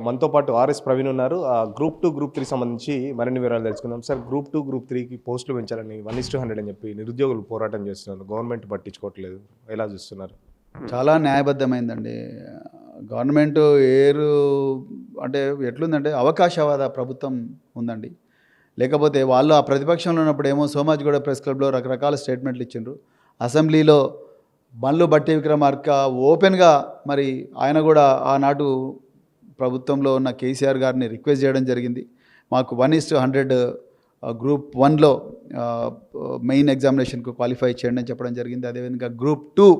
మనతో పాటు ఆర్ఎస్ ప్రవీణ్ ఉన్నారు. గ్రూప్ 2, గ్రూప్ 3 సంబంధించి మరిన్ని వివరాలు తెలుసుకుందాం. సార్, గ్రూప్ 2, గ్రూప్ 3కి పోస్టులు పెంచాలని 1:100 అని చెప్పి నిరుద్యోగులు పోరాటం చేస్తున్నారు. గవర్నమెంట్ పట్టించుకోవట్లేదు. ఎలా చూస్తున్నారు? చాలా న్యాయబద్ధమైందండి. గవర్నమెంట్ అంటే ఎట్లుందంటే అవకాశవాద ప్రభుత్వం ఉందండి. లేకపోతే వాళ్ళు ఆ ప్రతిపక్షంలో ఉన్నప్పుడు ఏమో సోమాజిగూడ ప్రెస్ క్లబ్లో రకరకాల స్టేట్మెంట్లు ఇచ్చిండ్రు. అసెంబ్లీలో బండ్లు బట్టి విక్రమార్క ఓపెన్గా మరి ఆయన కూడా ఆనాడు ప్రభుత్వంలో ఉన్న కేసీఆర్ గారిని రిక్వెస్ట్ చేయడం జరిగింది. మాకు 1:100 గ్రూప్ 1లో మెయిన్ ఎగ్జామినేషన్కు క్వాలిఫై చేయండి అని చెప్పడం జరిగింది. అదేవిధంగా గ్రూప్ 2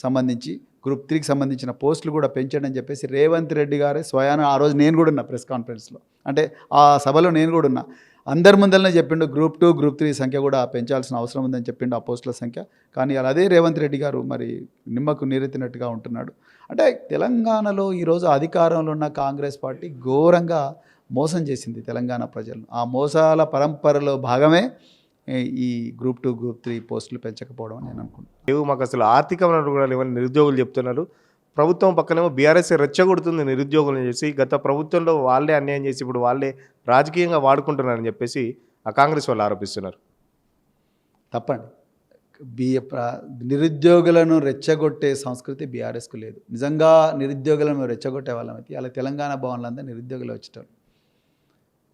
సంబంధించి గ్రూప్ 3కి సంబంధించిన పోస్టులు కూడా పెంచండి అని చెప్పేసి రేవంత్ రెడ్డి గారే స్వయాన ఆ రోజు నేను కూడా ఉన్నా ప్రెస్ కాన్ఫరెన్స్లో, అంటే ఆ సభలో నేను కూడా ఉన్నా. అందరి ముందరనే చెప్పిండు గ్రూప్ 2, గ్రూప్ 3 సంఖ్య కూడా పెంచాల్సిన అవసరం ఉందని చెప్పిండు, ఆ పోస్టుల సంఖ్య. కానీ అదే రేవంత్ రెడ్డి గారు మరి నిమ్మకు నీరెత్తినట్టుగా ఉంటున్నాడు. అంటే తెలంగాణలో ఈరోజు అధికారంలో ఉన్న కాంగ్రెస్ పార్టీ ఘోరంగా మోసం చేసింది తెలంగాణ ప్రజలను. ఆ మోసాల పరంపరలో భాగమే ఈ గ్రూప్ 2, గ్రూప్ 3 పోస్టులు పెంచకపోవడం అని నేను అనుకుంటున్నాను. మాకు అసలు ఆర్థిక వనరులు కూడా లేవని నిరుద్యోగులు చెప్తున్నారు. ప్రభుత్వం పక్కనేమో బీఆర్ఎస్ రెచ్చగొడుతుంది నిరుద్యోగులను చేసి, గత ప్రభుత్వంలో వాళ్ళే అన్యాయం చేసి ఇప్పుడు వాళ్ళే రాజకీయంగా వాడుకుంటున్నారని చెప్పేసి ఆ కాంగ్రెస్ వాళ్ళు ఆరోపిస్తున్నారు. తప్పండి. నిరుద్యోగులను రెచ్చగొట్టే సంస్కృతి బీఆర్ఎస్కు లేదు. నిజంగా నిరుద్యోగులను రెచ్చగొట్టే వాళ్ళమైతే అలా తెలంగాణ భవన్లంతా నిరుద్యోగులు వచ్చేటోళ్ళు.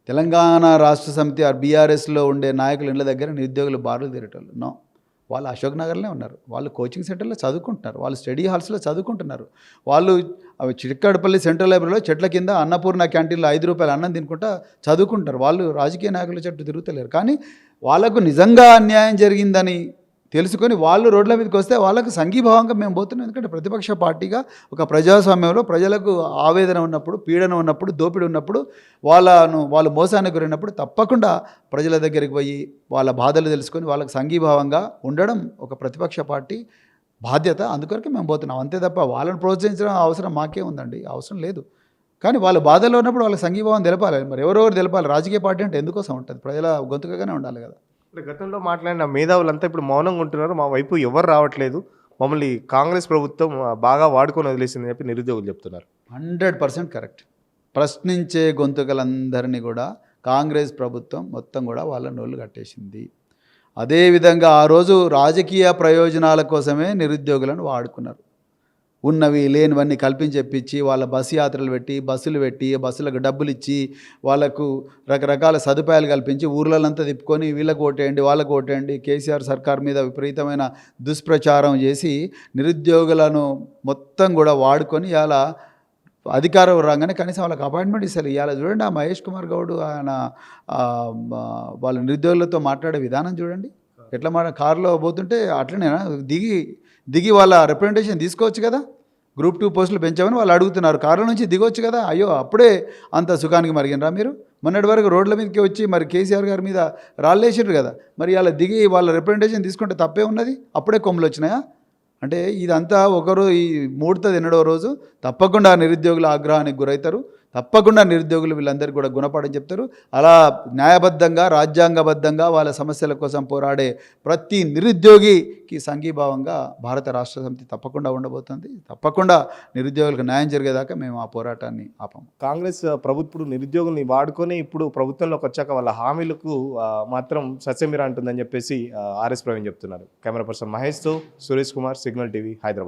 తెలంగాణ రాష్ట్ర సమితి బీఆర్ఎస్లో ఉండే నాయకుల ఇళ్ళ దగ్గర నిరుద్యోగులు బారులు తీరేటోళ్ళు. నో, వాళ్ళు అశోక్ నగర్లో ఉన్నారు, వాళ్ళు కోచింగ్ సెంటర్లో చదువుకుంటున్నారు, వాళ్ళు స్టడీ హాల్స్లో చదువుకుంటున్నారు, వాళ్ళు చిక్కడపల్లి సెంట్రల్ లైబ్రరీలో చెట్ల కింద అన్నపూర్ణ క్యాంటీన్లో ₹5 అన్నం తినుకుంటా చదువుకుంటారు. వాళ్ళు రాజకీయ నాయకుల చుట్టూ తిరుగుతలేరు. కానీ వాళ్ళకు నిజంగా అన్యాయం జరిగిందని తెలుసుకొని వాళ్ళు రోడ్ల మీదకి వస్తే వాళ్ళకు సంఘీభావంగా మేము పోతున్నాం. ఎందుకంటే ప్రతిపక్ష పార్టీగా ఒక ప్రజాస్వామ్యంలో ప్రజలకు ఆవేదన ఉన్నప్పుడు, పీడన ఉన్నప్పుడు, దోపిడీ ఉన్నప్పుడు, వాళ్ళు మోసానికి గురైనప్పుడు తప్పకుండా ప్రజల దగ్గరికి పోయి వాళ్ళ బాధలు తెలుసుకొని వాళ్ళకు సంఘీభావంగా ఉండడం ఒక ప్రతిపక్ష పార్టీ బాధ్యత. అందుకొరకు మేము పోతున్నాం అంతే తప్ప వాళ్ళని ప్రోత్సహించడం అవసరం మాకే ఉందండి, అవసరం లేదు. కానీ వాళ్ళు బాధల్లో ఉన్నప్పుడు వాళ్ళకి సంఘీభావం తెలపాలి. మరి ఎవరెవరు తెలపాలి? రాజకీయ పార్టీ అంటే ఎందుకోసం ఉంటుంది? ప్రజల గొంతుకగానే ఉండాలి కదా. గతంలో మాట్లాడిన మేధావులంతా ఇప్పుడు మౌనంగా ఉంటున్నారు. మా వైపు ఎవరు రావట్లేదు, మమ్మల్ని కాంగ్రెస్ ప్రభుత్వం బాగా వాడుకొని వదిలేసిందని చెప్పి నిరుద్యోగులు చెప్తున్నారు. 100% కరెక్ట్. ప్రశ్నించే గొంతుకలందరినీ కూడా కాంగ్రెస్ ప్రభుత్వం మొత్తం కూడా వాళ్ళ నోళ్ళు కట్టేసింది. అదేవిధంగా ఆ రోజు రాజకీయ ప్రయోజనాల కోసమే నిరుద్యోగులను వాడుకున్నారు. ఉన్నవి లేనివన్నీ కల్పించెప్పించి వాళ్ళ బస్సు యాత్రలు పెట్టి, బస్సులకు డబ్బులు ఇచ్చి, వాళ్ళకు రకరకాల సదుపాయాలు కల్పించి ఊర్లలంతా తిప్పుకొని వీళ్ళకు ఓటేయండి, వాళ్ళకు ఓటేయండి, కేసీఆర్ సర్కార్ మీద విపరీతమైన దుష్ప్రచారం చేసి నిరుద్యోగులను మొత్తం కూడా వాడుకొని ఇలా అధికారం రాగానే కనీసం వాళ్ళకి అపాయింట్మెంట్ ఇస్తారు. ఇవాళ చూడండి, ఆ మహేష్ కుమార్ గౌడ్ ఆయన వాళ్ళ నిరుద్యోగులతో మాట్లాడే విధానం చూడండి ఎట్లా. కారులో పోతుంటే అట్లనేనా దిగి వాళ్ళ రిప్రజెంటేషన్ తీసుకోవచ్చు కదా. గ్రూప్ 2 పోస్టులు పెంచామని వాళ్ళు అడుగుతున్నారు, కారులో నుంచి దిగొచ్చు కదా. అయ్యో, అప్పుడే అంత సుఖానికి మరిగినరా మీరు? మొన్నటి వరకు రోడ్ల మీదకి వచ్చి మరి కేసీఆర్ గారి మీద రాళ్ళేసారు కదా. మరి అలా దిగి వాళ్ళ రిప్రజెంటేషన్ తీసుకుంటే తప్పే ఉన్నది? అప్పుడే కొమ్ములు వచ్చినాయా? అంటే ఇదంతా ఈ మూడుతుంది ఎన్నడో రోజు తప్పకుండా నిరుద్యోగుల ఆగ్రహానికి గురవుతారు. తప్పకుండా నిరుద్యోగులు వీళ్ళందరికీ కూడా గుణపాఠం చెప్తారు. అలా న్యాయబద్ధంగా, రాజ్యాంగబద్ధంగా వాళ్ళ సమస్యల కోసం పోరాడే ప్రతి నిరుద్యోగికి సంఘీభావంగా భారత రాష్ట్ర సమితి తప్పకుండా ఉండబోతుంది. తప్పకుండా నిరుద్యోగులకు న్యాయం జరిగేదాకా మేము ఆ పోరాటాన్ని ఆపము. కాంగ్రెస్ ప్రభుత్వం నిరుద్యోగుల్ని వాడుకొని ఇప్పుడు ప్రభుత్వంలోకి వచ్చాక వాళ్ళ హామీలకు మాత్రం సస్యమిరా అంటుందని చెప్పేసి ఆర్ఎస్ ప్రవీణ్ చెప్తున్నారు. కెమెరా పర్సన్ మహేష్తో సురేష్ కుమార్, సిగ్నల్ టీవీ, హైదరాబాద్.